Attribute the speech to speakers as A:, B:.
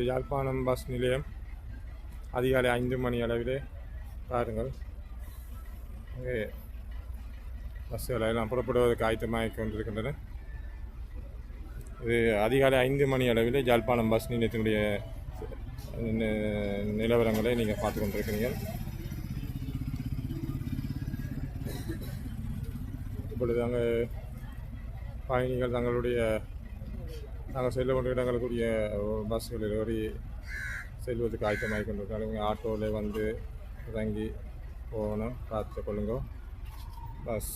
A: Yazhpanam bus நிலையம் அதிகாலை 5 மணி அளவிலே பாருங்கள். அங்கே பஸ்ஸுகள் எல்லாம் புறப்படுவதற்கு ஆயத்தமாகி கொண்டிருக்கின்றன. இது அதிகாலை 5 மணி அளவிலே யாழ்ப்பாணம் பஸ் நிலையத்தினுடைய நிலவரங்களை நீங்கள் பார்த்து கொண்டிருக்கிறீர்கள். இப்பொழுது அங்கே பயணிகள் தாங்கள் செல்ல வேண்டிய இடங்களுக்குரிய பஸ்களில் ஏறி செல்வதற்கு ஆயத்தமாகி கொண்டிருக்காங்க. ஆட்டோவில் வந்து இறங்கி போகணும், பார்த்து கொள்ளுங்க. பஸ்